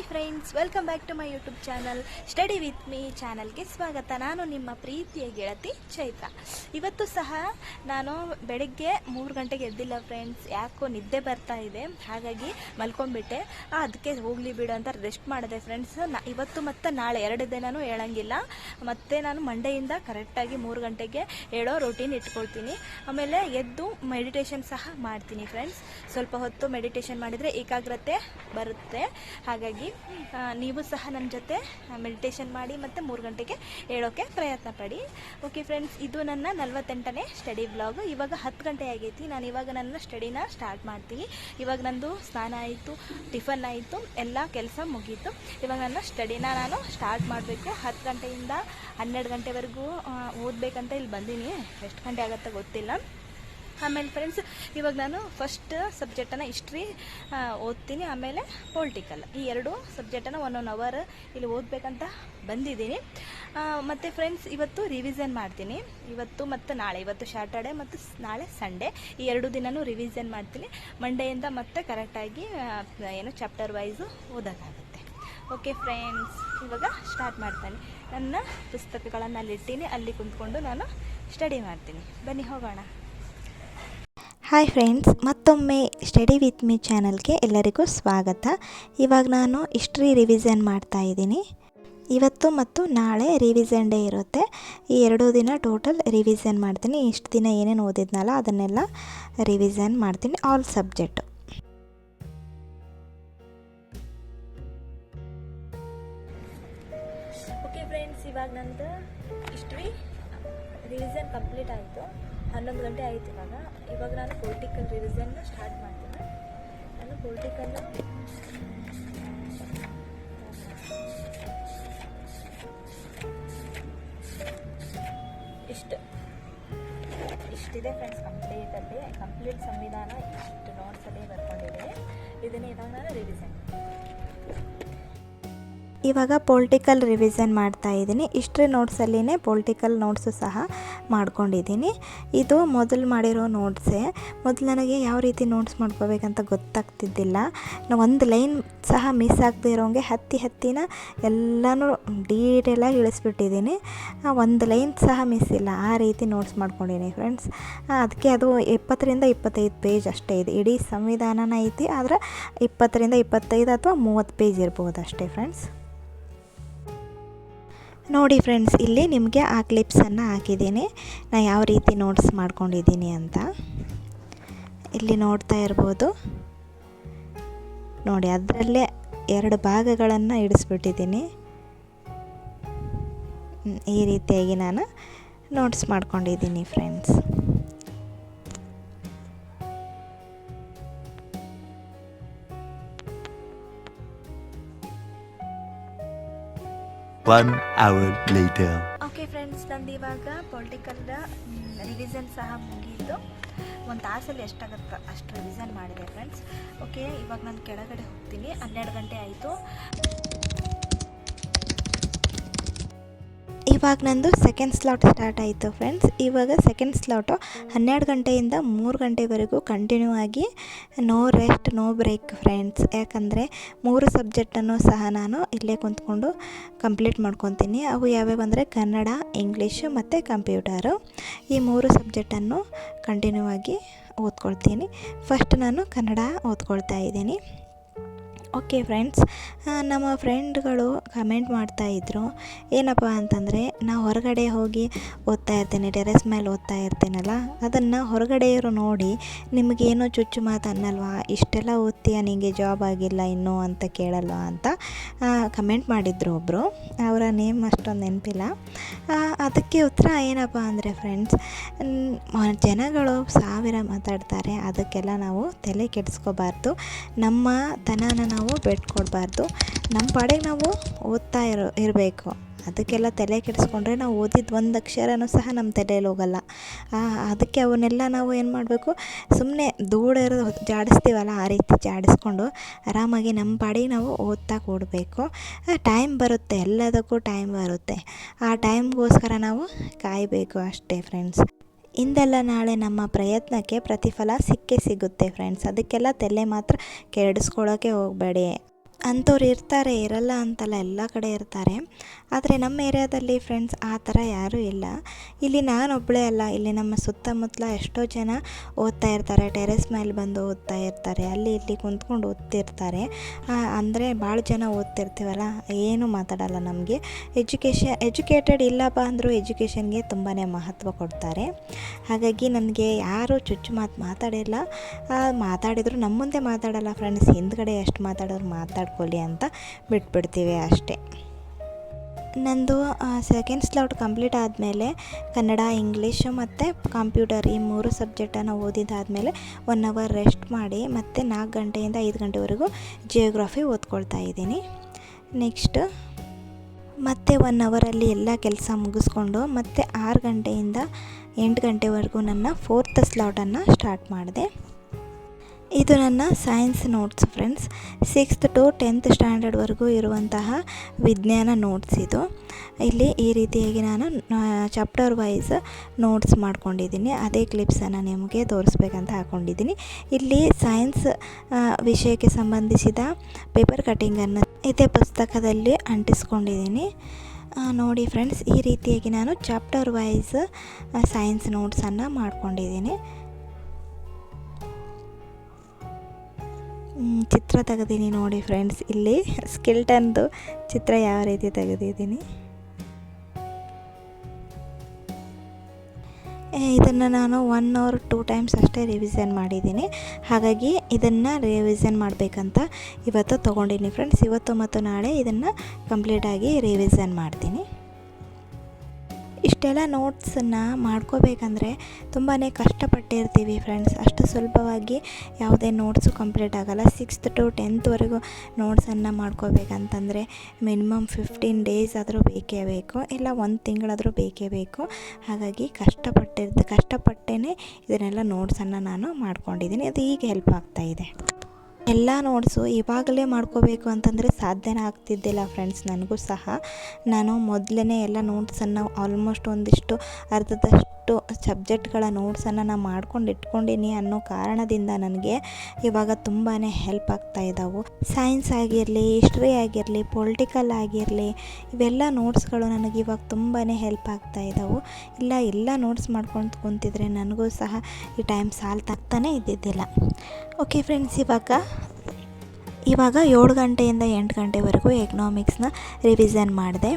Friends, welcome back to my YouTube channel study with me ಚಾನಲ್ಗೆ ಸ್ವಾಗತ. ನಾನು ನಿಮ್ಮ ಪ್ರೀತಿಯ ಗೆಳತಿ ಚೈತ್ರ. ಇವತ್ತು ಸಹ ನಾನು ಬೆಳಗ್ಗೆ 3 ಗಂಟೆಗೆ ಎದ್ದಿಲ್ಲ ಫ್ರೆಂಡ್ಸ್. ಯಾಕೋ ನಿದ್ದೆ ಬರ್ತಾ ಇದೆ, ಹಾಗಾಗಿ ಮಲ್ಕೊಂಡ್ಬಿಟ್ಟೆ. ಅದಕ್ಕೆ ಹೋಗಲಿ ಬಿಡು ಅಂತ ರೆಸ್ಟ್ ಮಾಡಿದೆ ಫ್ರೆಂಡ್ಸ್. ಇವತ್ತು ಮತ್ತು ನಾಳೆ 2 ದಿನವೂ ಹೇಳಂಗಿಲ್ಲ. ಮತ್ತು ನಾನು ಮಂಡೆಯಿಂದ ಕರೆಕ್ಟಾಗಿ 3 ಗಂಟೆಗೆ ಹೇಳೋ ರೂಟೀನ್ ಇಟ್ಕೊಳ್ತೀನಿ. ಆಮೇಲೆ ಎದ್ದು ಮೆಡಿಟೇಷನ್ ಸಹ ಮಾಡ್ತೀನಿ ಫ್ರೆಂಡ್ಸ್. ಸ್ವಲ್ಪ ಹೊತ್ತು ಮೆಡಿಟೇಷನ್ ಮಾಡಿದರೆ ಏಕಾಗ್ರತೆ ಬರುತ್ತೆ. ಹಾಗಾಗಿ ನೀವು ಸಹ ನನ್ನ ಜೊತೆ ಮೆಡಿಟೇಷನ್ ಮಾಡಿ ಮತ್ತು 3 ಗಂಟೆಗೆ ಹೇಳೋಕ್ಕೆ ಪ್ರಯತ್ನ ಪಡಿ. ಓಕೆ ಫ್ರೆಂಡ್ಸ್, ಇದು ನನ್ನ 48ನೇ ಸ್ಟಡಿ ಬ್ಲಾಗ್. ಇವಾಗ 10 ಗಂಟೆ ಆಗೈತಿ. ನಾನು ಇವಾಗ ನನ್ನ ಸ್ಟಡಿನ ಸ್ಟಾರ್ಟ್ ಮಾಡ್ತೀನಿ. ಇವಾಗ ನಂದು ಸ್ನಾನ ಆಯಿತು, ಟಿಫನ್ ಆಯಿತು, ಎಲ್ಲ ಕೆಲಸ ಮುಗೀತು. ಇವಾಗ ನನ್ನ ಸ್ಟಡಿನ ನಾನು ಸ್ಟಾರ್ಟ್ ಮಾಡಬೇಕು. 10 ಗಂಟೆಯಿಂದ 12 ಗಂಟೆವರೆಗೂ ಓದಬೇಕಂತ ಇಲ್ಲಿ ಬಂದೀನಿ. ಎಷ್ಟು ಗಂಟೆ ಆಗುತ್ತೋ ಗೊತ್ತಿಲ್ಲ. ಆಮೇಲೆ ಫ್ರೆಂಡ್ಸ್, ಇವಾಗ ನಾನು ಫಸ್ಟ್ ಸಬ್ಜೆಕ್ಟನ್ನು ಹಿಸ್ಟ್ರಿ ಓದ್ತೀನಿ, ಆಮೇಲೆ ಪೊಲಿಟಿಕಲ್. ಈ 2 ಸಬ್ಜೆಕ್ಟನ್ನು 1 ಅವರ್ ಇಲ್ಲಿ ಓದಬೇಕಂತ ಬಂದಿದ್ದೀನಿ. ಮತ್ತು ಫ್ರೆಂಡ್ಸ್, ಇವತ್ತು ರಿವಿಷನ್ ಮಾಡ್ತೀನಿ. ಇವತ್ತು ಮತ್ತು ನಾಳೆ, ಇವತ್ತು ಸ್ಯಾಟರ್ಡೆ ಮತ್ತು ನಾಳೆ ಸಂಡೇ, ಈ 2 ದಿನವೂ ರಿವಿಷನ್ ಮಾಡ್ತೀನಿ. ಮಂಡೆಯಿಂದ ಮತ್ತೆ ಕರೆಕ್ಟಾಗಿ ಚಾಪ್ಟರ್ ವೈಸು ಓದೋಕ್ಕಾಗುತ್ತೆ. ಓಕೆ ಫ್ರೆಂಡ್ಸ್, ಇವಾಗ ಸ್ಟಾರ್ಟ್ ಮಾಡ್ತೀನಿ. ನನ್ನ ಪುಸ್ತಕಗಳನ್ನು ಅಲ್ಲಿಟ್ಟಿನಿ, ಅಲ್ಲಿ ಕುಂತ್ಕೊಂಡು ನಾನು ಸ್ಟಡಿ ಮಾಡ್ತೀನಿ. ಬನ್ನಿ ಹೋಗೋಣ. ಹಾಯ್ ಫ್ರೆಂಡ್ಸ್, ಮತ್ತೊಮ್ಮೆ ಸ್ಟಡಿ ವಿತ್ ಮೀ ಚಾನಲ್ಗೆ ಎಲ್ಲರಿಗೂ ಸ್ವಾಗತ. ಇವಾಗ ನಾನು ಹಿಸ್ಟ್ರಿ ರಿವಿಷನ್ ಮಾಡ್ತಾ ಇದ್ದೀನಿ. ಇವತ್ತು ಮತ್ತು ನಾಳೆ ರಿವಿಷನ್ ಡೇ ಇರುತ್ತೆ. ಈ 2 ದಿನ ಟೋಟಲ್ ರಿವಿಷನ್ ಮಾಡ್ತೀನಿ. ಇಷ್ಟು ದಿನ ಏನೇನು ಓದಿದ್ನಲ್ಲ ಅದನ್ನೆಲ್ಲ ರಿವಿಷನ್ ಮಾಡ್ತೀನಿ, ಆಲ್ ಸಬ್ಜೆಕ್ಟು. ಓಕೆ ಫ್ರೆಂಡ್ಸ್, ಇವಾಗ ನಂದು ಹಿಸ್ಟ್ರಿ ರಿವಿಷನ್ ಕಂಪ್ಲೀಟ್ ಆಯಿತು. 11 ಗಂಟೆ ಆಯಿತು. ಇವಾಗ ನಾನು ಪೊಲಿಟಿಕಲ್ ರಿವಿಷನ್ ಸ್ಟಾರ್ಟ್ ಮಾಡ್ತೀನಿ. ನಾನು ಪೊಲಿಟಿಕಲ್ ಇಷ್ಟಿದೆ ಫ್ರೆಂಡ್ಸ್. ಕಂಪ್ಲೀಟ್ ಸಂವಿಧಾನ ಇಷ್ಟು ನೋಟ್ಸಲ್ಲಿ ಬರ್ಕೊಂಡಿದೆ. ಇದನ್ನೇ ಇವಾಗ ನಾನು ರಿವಿಷನ್ ಇವಾಗ ಪೊಲಿಟಿಕಲ್ ರಿವಿಷನ್ ಮಾಡ್ತಾ ಇದ್ದೀನಿ. ಹಿಸ್ಟ್ರಿ ನೋಟ್ಸಲ್ಲಿನೇ ಪೊಲಿಟಿಕಲ್ ನೋಟ್ಸು ಸಹ ಮಾಡ್ಕೊಂಡಿದ್ದೀನಿ. ಇದು ಮೊದಲು ಮಾಡಿರೋ ನೋಟ್ಸೇ. ಮೊದಲು ನನಗೆ ಯಾವ ರೀತಿ ನೋಟ್ಸ್ ಮಾಡ್ಕೋಬೇಕಂತ ಗೊತ್ತಾಗ್ತಿದ್ದಿಲ್ಲ. ನಾವು ಒಂದು ಲೈನ್ ಸಹ ಮಿಸ್ ಆಗದೆ ಇರೋಂಗೆ ಹತ್ತಿನ ಎಲ್ಲನೂ ಡೀಟೇಲಾಗಿ ಇಳಿಸ್ಬಿಟ್ಟಿದ್ದೀನಿ. ಒಂದು ಲೈನ್ ಸಹ ಮಿಸ್ ಇಲ್ಲ, ಆ ರೀತಿ ನೋಟ್ಸ್ ಮಾಡ್ಕೊಂಡಿದ್ದೀನಿ ಫ್ರೆಂಡ್ಸ್. ಅದಕ್ಕೆ ಅದು 20ರಿಂದ 25 ಪೇಜ್ ಅಷ್ಟೇ ಇದೆ. ಇಡೀ ಸಂವಿಧಾನನ ಐತಿ, ಆದರೆ 20ರಿಂದ 25 ಅಥವಾ 30 ಪೇಜ್ ಇರ್ಬೋದು ಅಷ್ಟೇ ಫ್ರೆಂಡ್ಸ್. ನೋಡಿ ಫ್ರೆಂಡ್ಸ್, ಇಲ್ಲಿ ನಿಮಗೆ ಆ ಕ್ಲಿಪ್ಸನ್ನು ಹಾಕಿದ್ದೀನಿ, ನಾನು ಯಾವ ರೀತಿ ನೋಟ್ಸ್ ಮಾಡ್ಕೊಂಡಿದ್ದೀನಿ ಅಂತ. ಇಲ್ಲಿ ನೋಡ್ತಾ ಇರ್ಬೋದು ನೋಡಿ, ಅದರಲ್ಲೇ 2 ಭಾಗಗಳನ್ನು ಇಡಿಸ್ಬಿಟ್ಟಿದ್ದೀನಿ. ಈ ರೀತಿಯಾಗಿ ನಾನು ನೋಟ್ಸ್ ಮಾಡ್ಕೊಂಡಿದ್ದೀನಿ friends. One hour later. Okay friends, ನಂದು ಇವಾಗ ಪೊಲಿಟಿಕಲ್ ರಿವಿಷನ್ ಸಹ ಮುಗಿಯಿತು. 1 ತಾಸಲ್ಲಿ ಎಷ್ಟಾಗುತ್ತೋ ಅಷ್ಟು ರಿವಿಷನ್ ಮಾಡಿದೆ ಫ್ರೆಂಡ್ಸ್. ಓಕೆ, ಇವಾಗ ನಾನು ಕೆಳಗಡೆ ಹೋಗ್ತೀನಿ. 12 ಗಂಟೆ ಆಯಿತು. ಇವಾಗ ನಂದು ಸೆಕೆಂಡ್ ಸ್ಲಾಟ್ ಸ್ಟಾರ್ಟ್ ಆಯಿತು ಫ್ರೆಂಡ್ಸ್. ಇವಾಗ ಸೆಕೆಂಡ್ ಸ್ಲಾಟು 12 ಗಂಟೆಯಿಂದ 3 ಗಂಟೆವರೆಗೂ ಕಂಟಿನ್ಯೂ ಆಗಿ, no rest no break friends. ಯಾಕಂದರೆ 3 ಸಬ್ಜೆಕ್ಟನ್ನು ಸಹ ನಾನು ಇಲ್ಲೇ ಕುಂತ್ಕೊಂಡು ಕಂಪ್ಲೀಟ್ ಮಾಡ್ಕೊತೀನಿ. ಅವು ಯಾವ್ಯಾವು ಅಂದರೆ ಕನ್ನಡ, ಇಂಗ್ಲೀಷು ಮತ್ತು ಕಂಪ್ಯೂಟರು. ಈ 3 ಸಬ್ಜೆಕ್ಟನ್ನು ಕಂಟಿನ್ಯೂ ಆಗಿ ಓದ್ಕೊಳ್ತೀನಿ. ಫಸ್ಟ್ ನಾನು ಕನ್ನಡ ಓದ್ಕೊಳ್ತಾ ಇದ್ದೀನಿ. ಓಕೆ ಫ್ರೆಂಡ್ಸ್, ನಮ್ಮ ಫ್ರೆಂಡ್ಗಳು ಕಮೆಂಟ್ ಮಾಡ್ತಾಯಿದ್ರು, ಏನಪ್ಪ ಅಂತಂದರೆ ನಾವು ಹೊರಗಡೆ ಹೋಗಿ ಓದ್ತಾ ಇರ್ತೀನಿ, ಟೆರೆಸ್ ಮೇಲೆ ಓದ್ತಾ ಇರ್ತೀನಲ್ಲ, ಅದನ್ನು ಹೊರಗಡೆಯವರು ನೋಡಿ ನಿಮಗೇನೋ ಚುಚ್ಚು ಮಾತು ಅನ್ನಲ್ವಾ, ಇಷ್ಟೆಲ್ಲ ಓದ್ತೀಯ, ನಿಮಗೆ ಜಾಬ್ ಆಗಿಲ್ಲ ಇನ್ನೂ ಅಂತ ಕೇಳಲ್ವಾ ಅಂತ ಕಮೆಂಟ್ ಮಾಡಿದ್ರು ಒಬ್ಬರು. ಅವರ ನೇಮ್ ಅಷ್ಟೊಂದು ನೆನಪಿಲ್ಲ. ಅದಕ್ಕೆ ಉತ್ತರ ಏನಪ್ಪ ಅಂದರೆ ಫ್ರೆಂಡ್ಸ್, ಜನಗಳು 1000 ಮಾತಾಡ್ತಾರೆ, ಅದಕ್ಕೆಲ್ಲ ನಾವು ತಲೆ ಕೆಡಿಸ್ಕೋಬಾರ್ದು. ನಮ್ಮ ತನನ ನಾವು ಬಿಟ್ಕೊಡ್ಬಾರ್ದು. ನಮ್ಮ ಪಾಡಿಗೆ ನಾವು ಓದ್ತಾ ಇರಬೇಕು. ಅದಕ್ಕೆಲ್ಲ ತಲೆ ಕೆಡಿಸ್ಕೊಂಡ್ರೆ ನಾವು ಓದಿದ್ದು 1 ಅಕ್ಷರನೂ ಸಹ ನಮ್ಮ ತಲೆಯಲ್ಲಿ ಹೋಗಲ್ಲ. ಅದಕ್ಕೆ ಅವನ್ನೆಲ್ಲ ನಾವು ಏನು ಮಾಡಬೇಕು, ಸುಮ್ಮನೆ ದೂಡಿರೋ ಜಾಡಿಸ್ತೀವಲ್ಲ, ಆ ರೀತಿ ಜಾಡಿಸ್ಕೊಂಡು ಆರಾಮಾಗಿ ನಮ್ಮ ಪಾಡಿಗೆ ನಾವು ಓದ್ತಾ ಕೊಡಬೇಕು. ಟೈಮ್ ಬರುತ್ತೆ, ಎಲ್ಲದಕ್ಕೂ ಟೈಮ್ ಬರುತ್ತೆ. ಆ ಟೈಮ್ಗೋಸ್ಕರ ನಾವು ಕಾಯಬೇಕು ಅಷ್ಟೇ ಫ್ರೆಂಡ್ಸ್. ಇಂದಲ್ಲ ನಾಳೆ ನಮ್ಮ ಪ್ರಯತ್ನಕ್ಕೆ ಪ್ರತಿಫಲ ಸಿಕ್ಕೇ ಸಿಗುತ್ತೆ ಫ್ರೆಂಡ್ಸ್. ಅದಕ್ಕೆಲ್ಲ ತಲೆ ಮಾತ್ರ ಕೆಡಿಸ್ಕೊಳ್ಳೋಕ್ಕೆ ಹೋಗಬೇಡಿ. ಅಂಥವ್ರು ಇರ್ತಾರೆ, ಇರಲ್ಲ ಅಂತಲ್ಲ, ಎಲ್ಲ ಕಡೆ ಇರ್ತಾರೆ. ಆದರೆ ನಮ್ಮ ಏರಿಯಾದಲ್ಲಿ ಫ್ರೆಂಡ್ಸ್ ಆ ಥರ ಯಾರೂ ಇಲ್ಲ. ಇಲ್ಲಿ ನಾನೊಬ್ಬಳೇ ಅಲ್ಲ, ಇಲ್ಲಿ ನಮ್ಮ ಸುತ್ತಮುತ್ತಲ ಎಷ್ಟೋ ಜನ ಓದ್ತಾ ಇರ್ತಾರೆ, ಟೆರೆಸ್ ಮೇಲೆ ಬಂದು ಓದ್ತಾ ಇರ್ತಾರೆ, ಅಲ್ಲಿ ಇಲ್ಲಿ ಕುಂತ್ಕೊಂಡು ಓದ್ತಿರ್ತಾರೆ. ಅಂದರೆ ಭಾಳ ಜನ ಓದ್ತಿರ್ತೀವಲ್ಲ, ಏನೂ ಮಾತಾಡಲ್ಲ ನಮಗೆ. ಎಜುಕೇಟೆಡ್ ಇಲ್ಲಪ್ಪ ಅಂದರೂ ಎಜುಕೇಷನ್ಗೆ ತುಂಬಾ ಮಹತ್ವ ಕೊಡ್ತಾರೆ. ಹಾಗಾಗಿ ನನಗೆ ಯಾರೂ ಚುಚ್ಚು ಮಾತಾಡಿಲ್ಲ. ಮಾತಾಡಿದ್ರು ನಮ್ಮ ಮುಂದೆ ಮಾತಾಡಲ್ಲ ಫ್ರೆಂಡ್ಸ್, ಹಿಂದ್ಗಡೆ ಎಷ್ಟು ಮಾತಾಡೋರು ಮಾತಾಡ್ಕೊಳ್ಳಿ ಅಂತ ಬಿಟ್ಬಿಡ್ತೀವಿ ಅಷ್ಟೇ. ನಂದು ಸೆಕೆಂಡ್ ಸ್ಲಾಟ್ ಕಂಪ್ಲೀಟ್ ಆದಮೇಲೆ ಕನ್ನಡ, ಇಂಗ್ಲೀಷು ಮತ್ತು ಕಂಪ್ಯೂಟರ್ ಈ 3 ಸಬ್ಜೆಕ್ಟನ್ನು ಓದಿದ್ದಾದಮೇಲೆ 1 ಅವರ್ ರೆಸ್ಟ್ ಮಾಡಿ ಮತ್ತೆ 4 ಗಂಟೆಯಿಂದ 5 ಗಂಟೆವರೆಗೂ ಜಿಯೋಗ್ರಫಿ ಓದ್ಕೊಳ್ತಾ ಇದ್ದೀನಿ. ನೆಕ್ಸ್ಟ್ ಮತ್ತೆ 1 ಅವರಲ್ಲಿ ಎಲ್ಲ ಕೆಲಸ ಮುಗಿಸ್ಕೊಂಡು ಮತ್ತೆ 6 ಗಂಟೆಯಿಂದ 8 ಗಂಟೆವರೆಗೂ ನನ್ನ 4th ಸ್ಲಾಟನ್ನು ಸ್ಟಾರ್ಟ್ ಮಾಡಿದೆ. ಇದು ನನ್ನ science notes friends, 6th to 10th ಸ್ಟ್ಯಾಂಡರ್ಡ್ವರೆಗೂ ಇರುವಂತಹ ವಿಜ್ಞಾನ ನೋಟ್ಸ್ ಇದು. ಇಲ್ಲಿ ಈ ರೀತಿಯಾಗಿ ನಾನು ಚಾಪ್ಟರ್ ವೈಸ್ ನೋಟ್ಸ್ ಮಾಡ್ಕೊಂಡಿದ್ದೀನಿ. ಅದೇ ಕ್ಲಿಪ್ಸನ್ನು ನಿಮಗೆ ತೋರಿಸ್ಬೇಕಂತ ಹಾಕ್ಕೊಂಡಿದ್ದೀನಿ. ಇಲ್ಲಿ ಸೈನ್ಸ್ ವಿಷಯಕ್ಕೆ ಸಂಬಂಧಿಸಿದ ಪೇಪರ್ ಕಟ್ಟಿಂಗನ್ನು ಇದೇ ಪುಸ್ತಕದಲ್ಲಿ ಅಂಟಿಸ್ಕೊಂಡಿದ್ದೀನಿ. ನೋಡಿ ಫ್ರೆಂಡ್ಸ್, ಈ ರೀತಿಯಾಗಿ ನಾನು ಚಾಪ್ಟರ್ ವೈಸ್ ಸೈನ್ಸ್ ನೋಟ್ಸನ್ನು ಮಾಡ್ಕೊಂಡಿದ್ದೀನಿ. ಚಿತ್ರ ತೆಗೆದೀನಿ ನೋಡಿ ಫ್ರೆಂಡ್ಸ್, ಇಲ್ಲಿ ಸ್ಕೆಲ್ಟನ್ದು ಚಿತ್ರ ಯಾವ ರೀತಿ ತೆಗೆದಿದ್ದೀನಿ. ಇದನ್ನು ನಾನು 1 or 2 ಟೈಮ್ಸ್ ಅಷ್ಟೇ ರಿವಿಷನ್ ಮಾಡಿದ್ದೀನಿ. ಹಾಗಾಗಿ ಇದನ್ನು ರಿವಿಷನ್ ಮಾಡಬೇಕಂತ ಇವತ್ತು ತೊಗೊಂಡಿನಿ ಫ್ರೆಂಡ್ಸ್. ಇವತ್ತು ಮತ್ತು ನಾಳೆ ಇದನ್ನು ಕಂಪ್ಲೀಟಾಗಿ ರಿವಿಷನ್ ಮಾಡ್ತೀನಿ. ಇಷ್ಟೆಲ್ಲ ನೋಟ್ಸನ್ನು ಮಾಡ್ಕೋಬೇಕಂದ್ರೆ ತುಂಬಾ ಕಷ್ಟಪಟ್ಟಿರ್ತೀವಿ ಫ್ರೆಂಡ್ಸ್. ಅಷ್ಟು ಸುಲಭವಾಗಿ ಯಾವುದೇ ನೋಟ್ಸು ಕಂಪ್ಲೀಟ್ ಆಗೋಲ್ಲ. 6th to 10thವರೆಗೂ ನೋಟ್ಸನ್ನು ಮಾಡ್ಕೋಬೇಕಂತಂದರೆ ಮಿನಿಮಮ್ 15 days ಆದರೂ ಬೇಕೇ ಬೇಕು, ಇಲ್ಲ 1 ತಿಂಗಳಾದರೂ ಬೇಕೇ ಬೇಕು. ಹಾಗಾಗಿ ಕಷ್ಟಪಟ್ಟೇ ಇದನ್ನೆಲ್ಲ ನೋಟ್ಸನ್ನು ನಾನು ಮಾಡ್ಕೊಂಡಿದ್ದೀನಿ. ಅದು ಈಗ ಹೆಲ್ಪ್ ಆಗ್ತಾಯಿದೆ. ಎಲ್ಲ ನೋಟ್ಸು ಇವಾಗಲೇ ಮಾಡ್ಕೋಬೇಕು ಅಂತಂದರೆ ಸಾಧ್ಯನೇ ಆಗ್ತಿದ್ದಿಲ್ಲ ಫ್ರೆಂಡ್ಸ್. ನನಗೂ ಸಹ ನಾನು ಮೊದಲೇ ಎಲ್ಲ ನೋಟ್ಸನ್ನು ಆಲ್ಮೋಸ್ಟ್ ಒಂದಿಷ್ಟು ಅರ್ಧದಷ್ಟು ಸಬ್ಜೆಕ್ಟ್ಗಳ ನೋಟ್ಸನ್ನು ನಾನು ಮಾಡ್ಕೊಂಡು ಇಟ್ಕೊಂಡಿನಿ ಅನ್ನೋ ಕಾರಣದಿಂದ ನನಗೆ ಇವಾಗ ತುಂಬಾ ಹೆಲ್ಪ್ ಆಗ್ತಾ ಇದ್ದಾವೆ. ಸೈನ್ಸ್ ಆಗಿರಲಿ, ಹಿಸ್ಟ್ರಿ ಆಗಿರಲಿ, ಪೊಲಿಟಿಕಲ್ ಆಗಿರಲಿ, ಇವೆಲ್ಲ ನೋಟ್ಸ್ಗಳು ನನಗೆ ಇವಾಗ ತುಂಬಾ ಹೆಲ್ಪ್ ಆಗ್ತಾ ಇದ್ದಾವೆ. ಇಲ್ಲ ಎಲ್ಲ ನೋಟ್ಸ್ ಮಾಡ್ಕೊಂಡು ಕುಂತಿದ್ರೆ ನನಗೂ ಸಹ ಈ ಟೈಮ್ ಸಾಲ್ತಾಗ್ತಾನೆ ಇದ್ದಿದ್ದಿಲ್ಲ. ಓಕೆ ಫ್ರೆಂಡ್ಸ್, ಇವಾಗ 7 ಗಂಟೆಯಿಂದ 8 ಗಂಟೆವರೆಗೂ ಎಕನಾಮಿಕ್ಸ್ನ ರಿವಿಷನ್ ಮಾಡಿದೆ.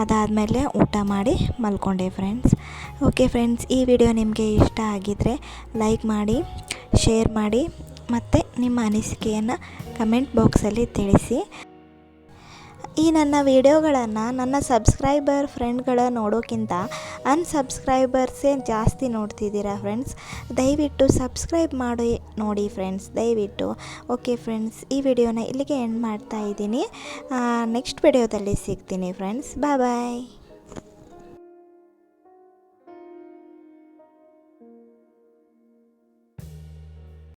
ಅದಾದಮೇಲೆ ಊಟ ಮಾಡಿ ಮಲ್ಕೊಂಡೆ ಫ್ರೆಂಡ್ಸ್. ಓಕೆ ಫ್ರೆಂಡ್ಸ್, ಈ ವಿಡಿಯೋ ನಿಮಗೆ ಇಷ್ಟ ಆಗಿದ್ದರೆ ಲೈಕ್ ಮಾಡಿ, ಶೇರ್ ಮಾಡಿ, ಮತ್ತು ನಿಮ್ಮ ಅನಿಸಿಕೆಯನ್ನು ಕಮೆಂಟ್ ಬಾಕ್ಸಲ್ಲಿ ತಿಳಿಸಿ. ಈ ನನ್ನ ವಿಡಿಯೋಗಳನ್ನು ನನ್ನ ಸಬ್ಸ್ಕ್ರೈಬರ್ ಫ್ರೆಂಡ್ಗಳ ನೋಡೋಕ್ಕಿಂತ ಅನ್ಸಬ್ಸ್ಕ್ರೈಬರ್ಸೇ ಜಾಸ್ತಿ ನೋಡ್ತಿದ್ದೀರಾ ಫ್ರೆಂಡ್ಸ್. ದಯವಿಟ್ಟು ಸಬ್ಸ್ಕ್ರೈಬ್ ಮಾಡಿ ನೋಡಿ ಫ್ರೆಂಡ್ಸ್, ದಯವಿಟ್ಟು. ಓಕೆ ಫ್ರೆಂಡ್ಸ್, ಈ ವಿಡಿಯೋನ ಇಲ್ಲಿಗೆ ಎಂಡ್ ಮಾಡ್ತಾ ಇದ್ದೀನಿ. ನೆಕ್ಸ್ಟ್ ವಿಡಿಯೋದಲ್ಲಿ ಸಿಗ್ತೀನಿ ಫ್ರೆಂಡ್ಸ್. ಬಾಯ್.